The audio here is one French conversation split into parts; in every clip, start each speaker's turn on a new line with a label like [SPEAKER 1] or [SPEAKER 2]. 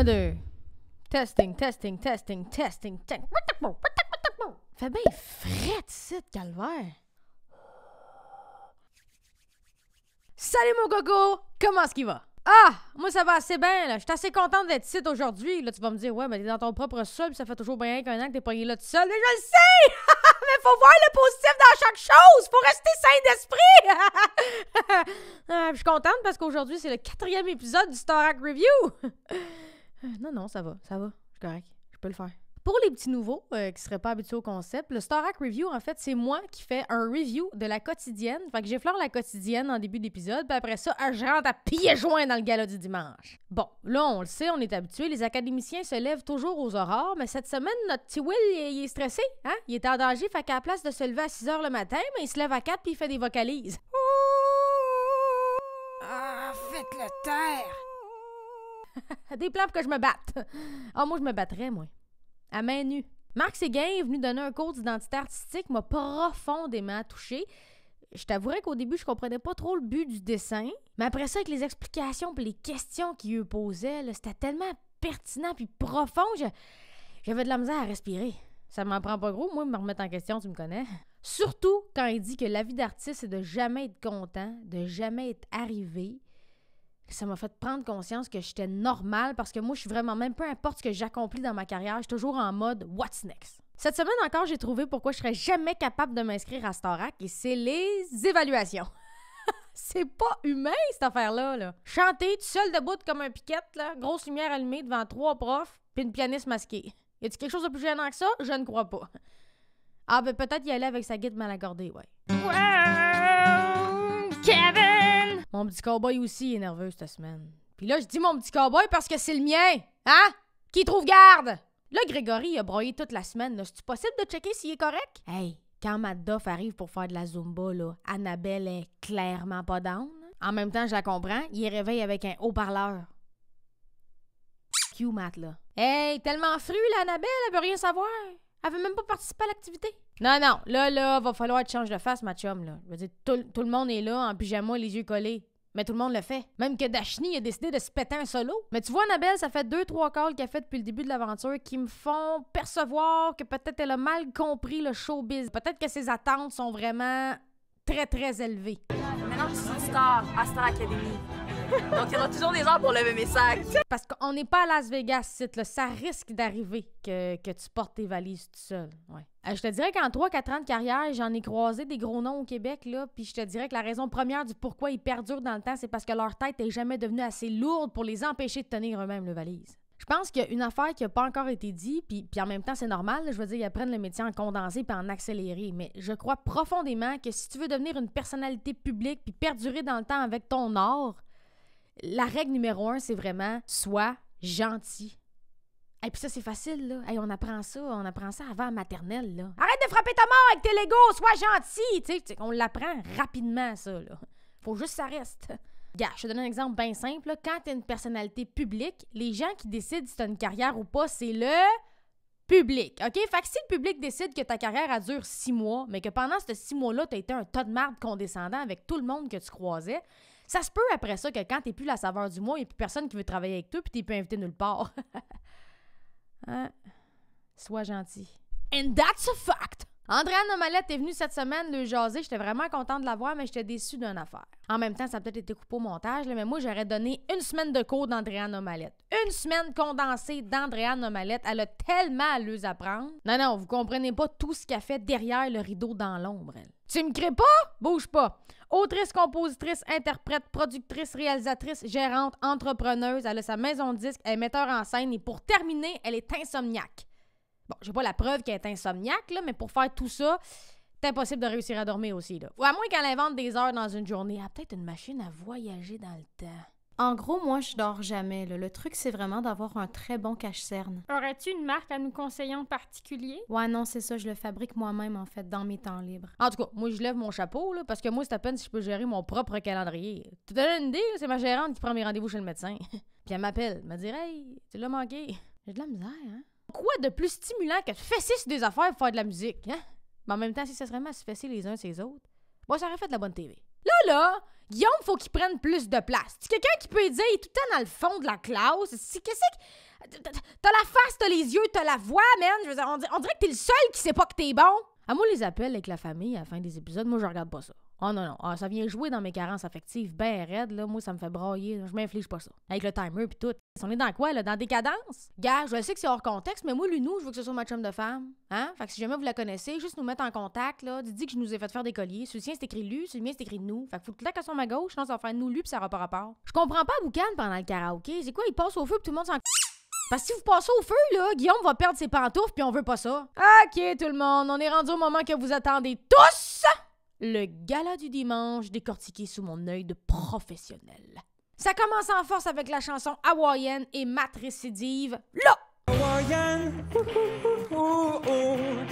[SPEAKER 1] Un, deux. Testing. Fait bien fret ici, calvaire. Salut mon coco! Comment est-ce qu'il va? Ah! Moi ça va assez bien, là. Je suis assez contente d'être ici aujourd'hui. Là, tu vas me dire, ouais, mais t'es dans ton propre sol, puis ça fait toujours bien qu'un an que t'es pogné là tout seul. Mais je le sais! Mais faut voir le positif dans chaque chose! Faut rester sain d'esprit! Je suis contente parce qu'aujourd'hui, c'est le 4e épisode du Starac Review! Non, ça va. Je suis correct. Je peux le faire. Pour les petits nouveaux qui seraient pas habitués au concept, le Starac Review, en fait, c'est moi qui fais un review de la quotidienne. Fait que j'effleure la quotidienne en début d'épisode, puis après ça, je rentre à pieds joints dans le gala du dimanche. Bon, là, on le sait, on est habitué, les académiciens se lèvent toujours aux aurores, mais cette semaine, notre petit Will, il est stressé, hein? Il est en danger, fait qu'à la place de se lever à 6 h le matin, il se lève à 4 puis il fait des vocalises.
[SPEAKER 2] Ah, faites-le taire!
[SPEAKER 1] Des plans pour que je me batte. Ah, moi, je me battrais, moi. À main nue. Marc Séguin est venu donner un cours d'identité artistique, m'a profondément touchée. Je t'avouerais qu'au début, je comprenais pas trop le but du dessin, mais après ça, avec les explications et les questions qu'il lui posait, là, c'était tellement pertinent puis profond, j'avais de la misère à respirer. Ça m'en prend pas gros, moi, me remettre en question, tu me connais. Surtout quand il dit que la vie d'artiste, c'est de jamais être content, de jamais être arrivé. Ça m'a fait prendre conscience que j'étais normale parce que moi, je suis vraiment, même peu importe ce que j'accomplis dans ma carrière, je suis toujours en mode « What's next? » Cette semaine encore, j'ai trouvé pourquoi je serais jamais capable de m'inscrire à Starac et c'est les évaluations. C'est pas humain, cette affaire-là. Là. Chanter tout seul debout comme un piquette, là, grosse lumière allumée devant 3 profs puis une pianiste masquée. Y a-t-il quelque chose de plus gênant que ça? Je ne crois pas. Ah, ben peut-être y aller avec sa guide mal accordée, ouais.
[SPEAKER 2] Wow, Kevin!
[SPEAKER 1] Mon petit cowboy aussi est nerveux cette semaine. Puis là, je dis mon petit cowboy parce que c'est le mien. Hein? Qui trouve garde? Là, Grégory a broyé toute la semaine. Là. C'est-tu possible de checker s'il est correct? Hey, quand Matt Duff arrive pour faire de la Zumba, là, Annabelle est clairement pas down. En même temps, je la comprends. Il est réveillé avec un haut-parleur. Q, Matt, là. Hey, tellement fru, là, Annabelle, elle veut rien savoir. Elle veut même pas participer à l'activité. Non, là, va falloir que tu changes de face, ma chum, là. Je veux dire, tout le monde est là, en pyjama, les yeux collés. Mais tout le monde le fait. Même que Dashni a décidé de se péter un solo. Mais tu vois, Annabelle, ça fait 2-3 calls qu'elle fait depuis le début de l'aventure qui me font percevoir que peut-être elle a mal compris le showbiz. Peut-être que ses attentes sont vraiment très, très élevées.
[SPEAKER 2] Maintenant, je suis une star à Star Academy. Donc, il y aura toujours des gens pour lever mes sacs.
[SPEAKER 1] Parce qu'on n'est pas à Las Vegas, site, là. Ça risque d'arriver que tu portes tes valises tout seul. Ouais. Je te dirais qu'en 3-4 ans de carrière, j'en ai croisé des gros noms au Québec, là, puis je te dirais que la raison première du pourquoi ils perdurent dans le temps, c'est parce que leur tête n'est jamais devenue assez lourde pour les empêcher de tenir eux-mêmes le valise. Je pense qu'il y a une affaire qui n'a pas encore été dite, puis en même temps, c'est normal, là, je veux dire, ils apprennent le métier en condensé puis en accéléré, mais je crois profondément que si tu veux devenir une personnalité publique puis perdurer dans le temps avec ton art, la règle numéro 1, c'est vraiment « sois gentil ». Et puis ça, c'est facile, là. Hey, on apprend ça avant la maternelle, là. Arrête de frapper ta mort avec tes Legos, sois gentil! Tu sais, on l'apprend rapidement, ça, là. Faut juste que ça reste. Gars, je te donne un exemple bien simple, là. Quand t'es une personnalité publique, les gens qui décident si t'as une carrière ou pas, c'est le public, OK? Fait que si le public décide que ta carrière a dure 6 mois, mais que pendant ces 6 mois-là, t'as été un tas de marde condescendant avec tout le monde que tu croisais, ça se peut après ça que quand t'es plus la saveur du mois, il n'y a plus personne qui veut travailler avec toi puis t'es plus invité nulle part. Hein? Sois gentil. And that's a fact! Andréane Omalette est venue cette semaine le jaser. J'étais vraiment contente de la voir, mais j'étais déçue d'une affaire. En même temps, ça a peut-être été coupé au montage, là, mais moi, j'aurais donné 1 semaine de cours d'Andréane Omalette. 1 semaine condensée d'Andréane Omalette. Elle a tellement à lui apprendre. Non, vous comprenez pas tout ce qu'elle fait derrière le rideau dans l'ombre, elle. Tu me crées pas? Bouge pas. Autrice, compositrice, interprète, productrice, réalisatrice, gérante, entrepreneuse. Elle a sa maison de disques, elle est metteur en scène et pour terminer, elle est insomniaque. Bon, j'ai pas la preuve qu'elle est insomniaque, là, mais pour faire tout ça, c'est impossible de réussir à dormir aussi, là. Ou à moins qu'elle invente des heures dans une journée. Elle a peut-être une machine à voyager dans le temps.
[SPEAKER 3] En gros, moi, je dors jamais, là. Le truc, c'est vraiment d'avoir un très bon cache-cerne.
[SPEAKER 4] Aurais-tu une marque à nous conseiller en particulier?
[SPEAKER 3] Ouais, non, c'est ça. Je le fabrique moi-même, en fait, dans mes temps libres.
[SPEAKER 1] En tout cas, moi, je lève mon chapeau, là, parce que moi, c'est à peine si je peux gérer mon propre calendrier. Tu te donnes une idée, là, c'est ma gérante qui prend mes rendez-vous chez le médecin. Puis elle m'appelle, elle me dit « Hey, tu l'as manqué. » J'ai de la misère, hein? Quoi de plus stimulant que de fesser sur des affaires pour faire de la musique, hein? Mais en même temps, si ça serait mal se fesser les uns sur les autres, bon, ça aurait fait de la bonne TV. Là, Guillaume, faut qu'il prenne plus de place. C'est quelqu'un qui peut dire, il est tout le temps dans le fond de la classe. Qu'est-ce que... T'as la face, t'as les yeux, t'as la voix, man. Je veux dire, on dirait que t'es le seul qui sait pas que t'es bon. À moi, les appels avec la famille à la fin des épisodes, moi, je regarde pas ça. Oh non. Ah, ça vient jouer dans mes carences affectives ben raides, là. Moi, ça me fait brailler. Je m'inflige pas ça. Avec le timer pis tout. On est dans quoi, là? Dans décadence? Gars, je sais que c'est hors contexte, mais moi, Lunou, je veux que ce soit ma chum de femme. Hein? Fait que si jamais vous la connaissez, juste nous mettre en contact, là. Dis que je nous ai fait faire des colliers. Sur le sien, c'est écrit Lu. Sur le mien, c'est écrit nous. Fait que faut tout le temps qu'elle soit à ma gauche, sinon ça va faire nous, Lu pis ça aura pas rapport. Je comprends pas Boucan pendant le karaoké. C'est quoi? Il passe au feu pis tout le monde s'en... Parce que si vous passez au feu, là, Guillaume va perdre ses pantoufles puis on veut pas ça. OK, tout le monde, on est rendu au moment que vous attendez tous! Le gala du dimanche décortiqué sous mon œil de professionnel. Ça commence en force avec la chanson hawaïenne et Matt récidive là! Hawaïenne!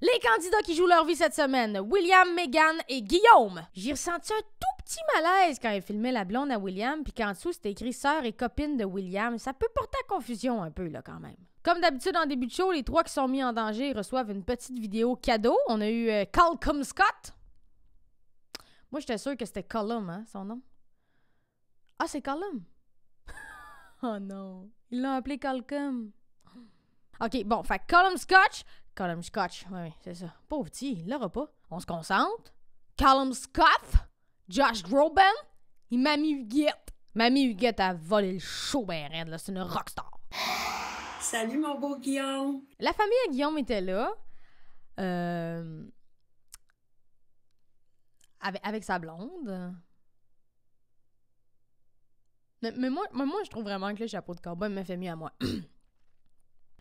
[SPEAKER 1] Les candidats qui jouent leur vie cette semaine, William, Megan et Guillaume. J'ai ressenti un tout petit malaise quand il filmait la blonde à William, puis qu'en dessous c'était écrit sœur et copine de William. Ça peut porter à confusion un peu là quand même. Comme d'habitude en début de show, les trois qui sont mis en danger reçoivent une petite vidéo cadeau. On a eu Calcum Scott. Moi j'étais sûre que c'était Colum, hein, son nom. Ah, c'est Colum. Oh non, ils l'ont appelé Calcum. OK, bon, fait Colum Scotch, oui, c'est ça. Pauvre petit, il l'aura pas. On se concentre. Colum Scott, Josh Groban et Mamie Huguette. Mamie Huguette a volé le show ben raide, là, c'est une rockstar.
[SPEAKER 5] Salut mon beau Guillaume.
[SPEAKER 1] La famille à Guillaume était là. Avec sa blonde. Mais moi, je trouve vraiment que le chapeau de cowboy me fait mieux à moi.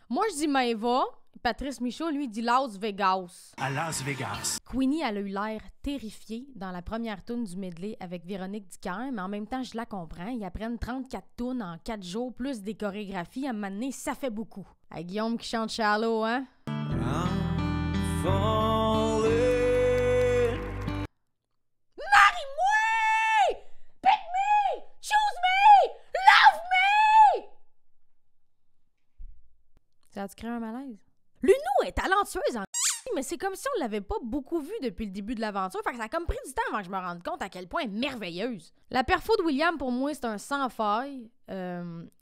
[SPEAKER 1] Moi, je dis Maeva. Patrice Michaud, lui, dit Las Vegas.
[SPEAKER 6] À Las Vegas.
[SPEAKER 1] Queenie, elle a eu l'air terrifiée dans la première toune du medley avec Véronique Dicker, mais en même temps, je la comprends. Ils apprennent 34 tounes en 4 jours, plus des chorégraphies. À un moment donné, ça fait beaucoup. À Guillaume qui chante Shallow, hein? Marry-moi! Pick me! Choose me! Love me! Ça a-tu créé un malaise? Lunou est talentueuse en mais c'est comme si on l'avait pas beaucoup vue depuis le début de l'aventure. Fait que ça a comme pris du temps avant que je me rende compte à quel point elle est merveilleuse. La perfo de William, pour moi, c'est un sans faille.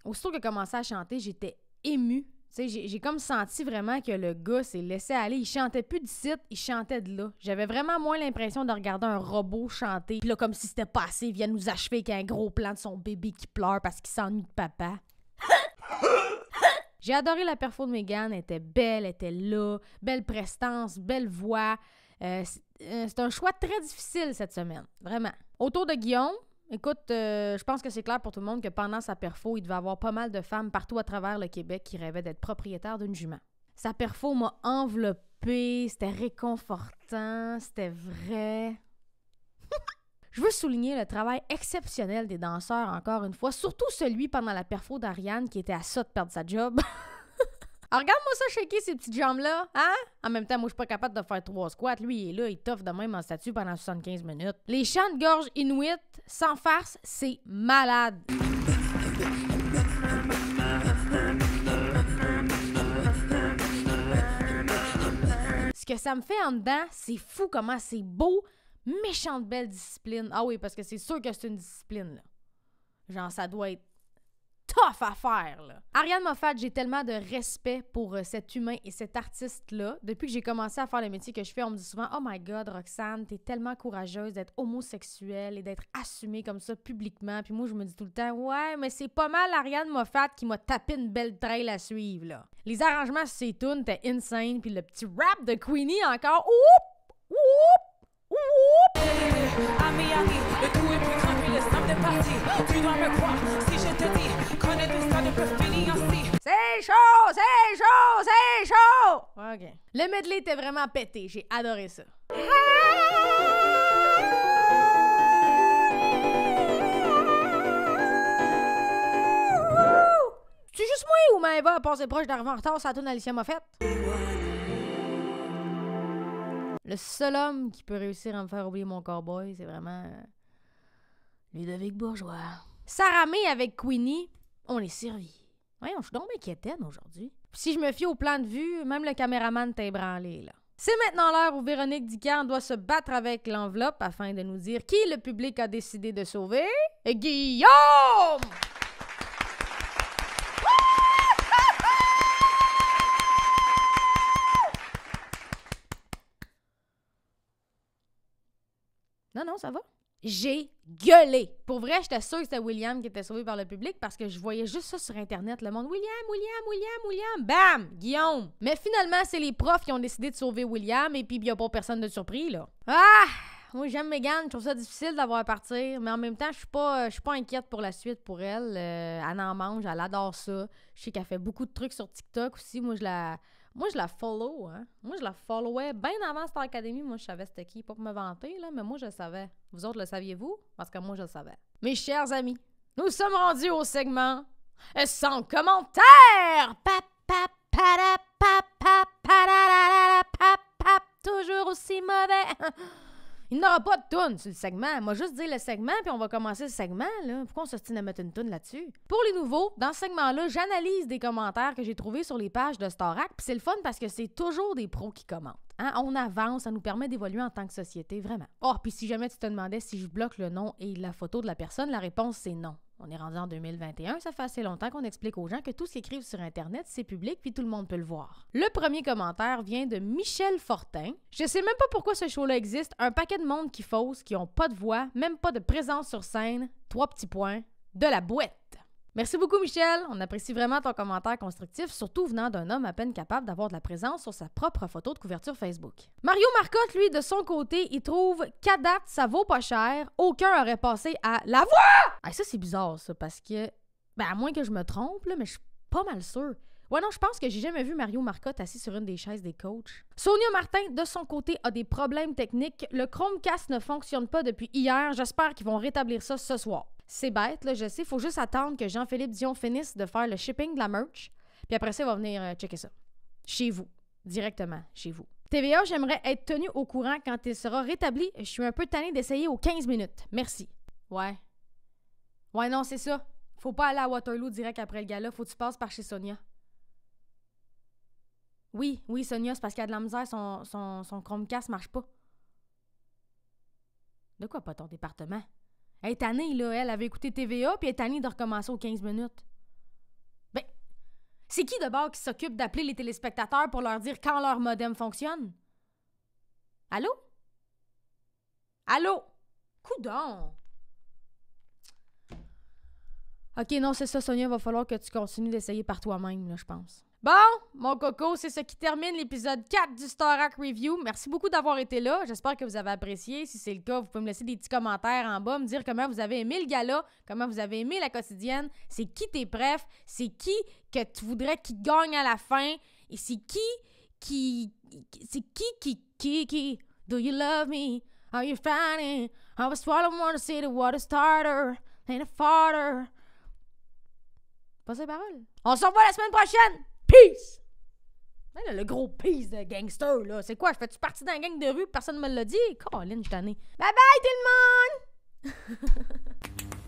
[SPEAKER 1] Aussitôt qu'il a commencé à chanter, j'étais émue. J'ai comme senti vraiment que le gars s'est laissé aller. Il chantait plus d'ici, il chantait de là. J'avais vraiment moins l'impression de regarder un robot chanter. Puis là, comme si c'était passé, il vient nous achever avec un gros plan de son bébé qui pleure parce qu'il s'ennuie de papa. J'ai adoré la perfo de Megan, elle était belle, elle était là, belle prestance, belle voix. C'est un choix très difficile cette semaine, vraiment. Autour de Guillaume, écoute, je pense que c'est clair pour tout le monde que pendant sa perfo, il devait avoir pas mal de femmes partout à travers le Québec qui rêvaient d'être propriétaires d'une jument. Sa perfo m'a enveloppée, c'était réconfortant, c'était vrai. Je veux souligner le travail exceptionnel des danseurs encore une fois, surtout celui pendant la perfo d'Ariane qui était à ça de perdre sa job. Alors, regarde-moi ça shaker ces petites jambes-là, hein? En même temps, moi, je suis pas capable de faire 3 squats. Lui, il est là, il toffe de même en statue pendant 75 minutes. Les chants de gorge inuit, sans farce, c'est malade. Ce que ça me fait en dedans, c'est fou comment c'est beau. Méchante belle discipline. Ah oui, parce que c'est sûr que c'est une discipline, là. Genre, ça doit être tough à faire, là. Ariane Moffat, j'ai tellement de respect pour cet humain et cet artiste-là. Depuis que j'ai commencé à faire le métier que je fais, on me dit souvent « Oh my God, Roxane, t'es tellement courageuse d'être homosexuelle et d'être assumée comme ça publiquement. » Puis moi, je me dis tout le temps « Ouais, mais c'est pas mal Ariane Moffat qui m'a tapé une belle trail à suivre, là. » Les arrangements sur ces tunes étaient insane. Puis le petit rap de Queenie encore. Oup! Oup! Oup!
[SPEAKER 7] Ami, le tout est plus tranquille, le snap de parti. Tu dois me croire si je te dis qu'on est des stars de peu finis ainsi.
[SPEAKER 1] C'est chaud, c'est chaud, c'est chaud! OK. Le medley était vraiment pété. J'ai adoré ça. C'est juste moi ou Maëva a passé proche d'arriver en retard sur la toune Alicia Moffett? Le seul homme qui peut réussir à me faire oublier mon cowboy, c'est vraiment Ludovic Bourgeois. Sarah May avec Queenie, on est servi. Voyons, je suis donc bien quétaine aujourd'hui. Puis si je me fie au plan de vue, même le caméraman t'a ébranlé, là. C'est maintenant l'heure où Véronique Dican doit se battre avec l'enveloppe afin de nous dire qui le public a décidé de sauver. Et Guillaume! Non, ça va. J'ai gueulé. Pour vrai, j'étais sûre que c'était William qui était sauvé par le public parce que je voyais juste ça sur Internet. Le monde, William. Bam! Guillaume. Mais finalement, c'est les profs qui ont décidé de sauver William et puis il n'y a pas personne de surpris, là. Ah! Moi, j'aime Megan. Je trouve ça difficile d'avoir à partir. Mais en même temps, je suis pas inquiète pour la suite pour elle. Elle en mange. Elle adore ça. Je sais qu'elle fait beaucoup de trucs sur TikTok aussi. Moi, je la follow, hein. Moi, je la followais bien avant Star Academy. Moi, je savais c'était qui. Pas pour me vanter, là, mais moi, je le savais. Vous autres, le saviez-vous? Parce que moi, je le savais. Mes chers amis, nous sommes rendus au segment sans commentaire! Toujours aussi mauvais! Il n'y aura pas de toune sur le segment. Moi, juste dire le segment, puis on va commencer le segment, là. Pourquoi on s'ostine à mettre une toune là-dessus? Pour les nouveaux, dans ce segment-là, j'analyse des commentaires que j'ai trouvés sur les pages de Starac, puis c'est le fun parce que c'est toujours des pros qui commentent. Hein? On avance, ça nous permet d'évoluer en tant que société, vraiment. Oh, puis si jamais tu te demandais si je bloque le nom et la photo de la personne, la réponse, c'est non. On est rendu en 2021, ça fait assez longtemps qu'on explique aux gens que tout ce qu'ils écrivent sur Internet, c'est public, puis tout le monde peut le voir. Le premier commentaire vient de Michel Fortin. Je sais même pas pourquoi ce show-là existe. Un paquet de monde qui fausse, qui ont pas de voix, même pas de présence sur scène. 3 petits points. De la boîte. Merci beaucoup, Michel. On apprécie vraiment ton commentaire constructif, surtout venant d'un homme à peine capable d'avoir de la présence sur sa propre photo de couverture Facebook. Mario Marcotte, lui, de son côté, il trouve qu'à date, ça vaut pas cher. Aucun aurait passé à la voix! Ah, ça, c'est bizarre, ça, parce que... à moins que je me trompe, là, mais je suis pas mal sûre. Ouais, non, je pense que j'ai jamais vu Mario Marcotte assis sur une des chaises des coachs. Sonia Martin, de son côté, a des problèmes techniques. Le Chromecast ne fonctionne pas depuis hier. J'espère qu'ils vont rétablir ça ce soir. C'est bête, là, je sais. Faut juste attendre que Jean-Philippe Dion finisse de faire le shipping de la merch. Puis après ça, il va venir checker ça. Chez vous. Directement chez vous. TVA, j'aimerais être tenu au courant quand il sera rétabli. Je suis un peu tannée d'essayer aux 15 minutes. Merci. Ouais. Ouais, non, c'est ça. Faut pas aller à Waterloo direct après le gala. Faut que tu passes par chez Sonia. Oui, Sonia, c'est parce qu'il y a de la misère. Son Chromecast marche pas. De quoi pas ton département? Elle est tannée, là. Elle avait écouté TVA, puis elle est tannée de recommencer aux 15 minutes. Ben, c'est qui de bord qui s'occupe d'appeler les téléspectateurs pour leur dire quand leur modem fonctionne? Allô? Allô? Coudon! OK, non, c'est ça, Sonia. Il va falloir que tu continues d'essayer par toi-même, là, je pense. Bon, mon coco, c'est ce qui termine l'épisode 4 du Starac Review. Merci beaucoup d'avoir été là. J'espère que vous avez apprécié. Si c'est le cas, vous pouvez me laisser des petits commentaires en bas, me dire comment vous avez aimé le gala, comment vous avez aimé la quotidienne, c'est qui tes prefs, c'est qui que tu voudrais qui gagne à la fin, et c'est qui... Do you love me? Are you fighting? I was swallowing water, say the water starter, ain't a farter. Pas ces paroles. On se revoit la semaine prochaine! Peace! Ben là, le gros peace de gangster, là. C'est quoi? Je fais-tu partie d'un gang de rue? Personne ne me l'a dit? Colin, je suis tannée. Bye bye, tout le monde!